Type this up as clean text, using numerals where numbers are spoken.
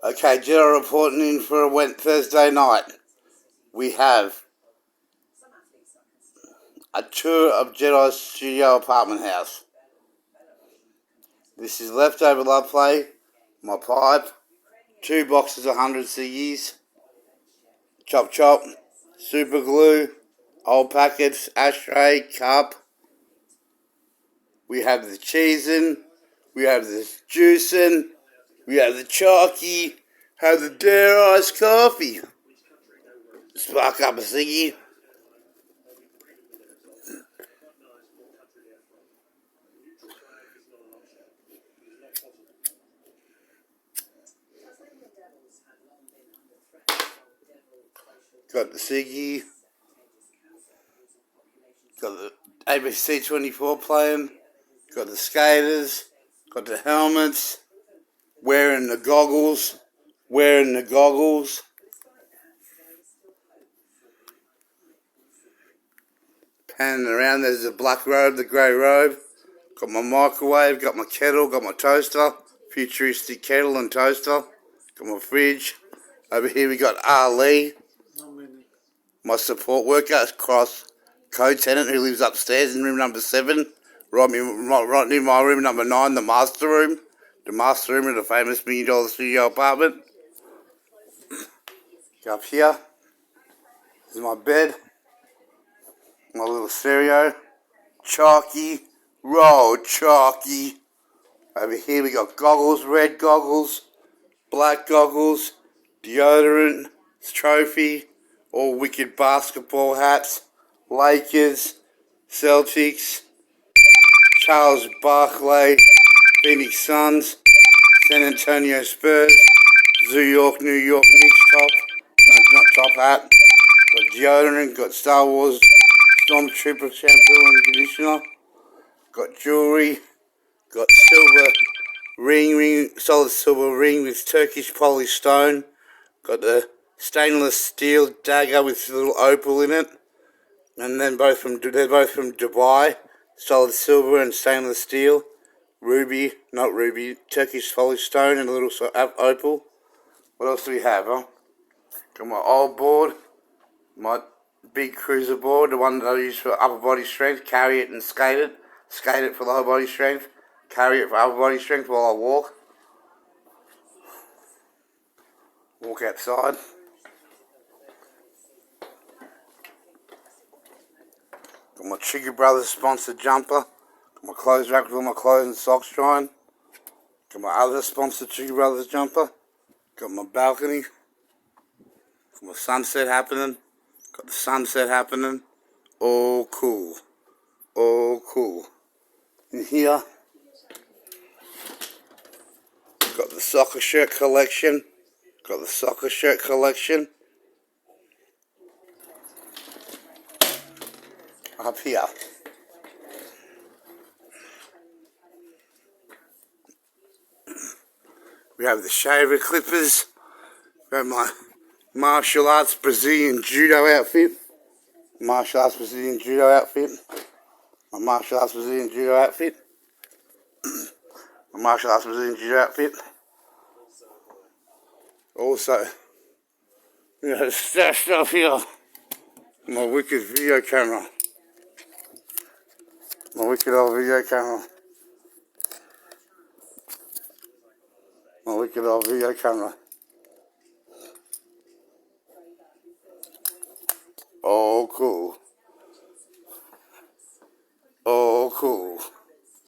Okay, Jedi reporting in for a wet Thursday night. We have a tour of Jedi's studio apartment house. This is leftover love play, my pipe, 2 boxes of 100 ciggies, chop chop, super glue, old packets, ashtray, cup. We have the cheesing, we have the juicing, we have the chalky, have the dare iced coffee. Spark up a ciggy. Got the ciggy. Got the ABC 24 playing. Got the skaters. Got the helmets. Wearing the goggles. Panning around, there's the black robe, the grey robe. Got my microwave, got my kettle, got my toaster. Futuristic kettle and toaster. Got my fridge. Over here we got Ali. My support worker, cross co-tenant who lives upstairs in room number 7. Right near my room number 9, the master room. The master room of the famous $1 million studio apartment. Go up here. This is my bed. My little stereo. Chalky. Roll chalky. Over here we got goggles, red goggles, black goggles, deodorant, trophy, all wicked basketball hats, Lakers, Celtics, Charles Barkley, Phoenix Suns, San Antonio Spurs, New York Knicks top, no, not top hat, got deodorant, got Star Wars Stormtrooper shampoo and conditioner, got jewellery, got silver ring, solid silver ring with Turkish polished stone, got the stainless steel dagger with a little opal in it, and then they're both from Dubai, solid silver and stainless steel, Turkish polished stone and a little opal. What else do we have, huh? Got my old board, my big cruiser board, the one that I use for upper body strength, carry it and skate it for lower body strength, carry it for upper body strength while I walk outside. Got my Trigger Brothers sponsored jumper. Got my clothes rack with all my clothes and socks drying. Got my other sponsored Trigger Brothers jumper. Got my balcony. Got my sunset happening. Got the sunset happening. All cool. In here, got the soccer shirt collection. Up here. We have the shaver clippers. We have my martial arts Brazilian judo outfit. My martial arts Brazilian judo Also, we have stashed up here my wicked video camera. My wicked old video camera. Oh, cool.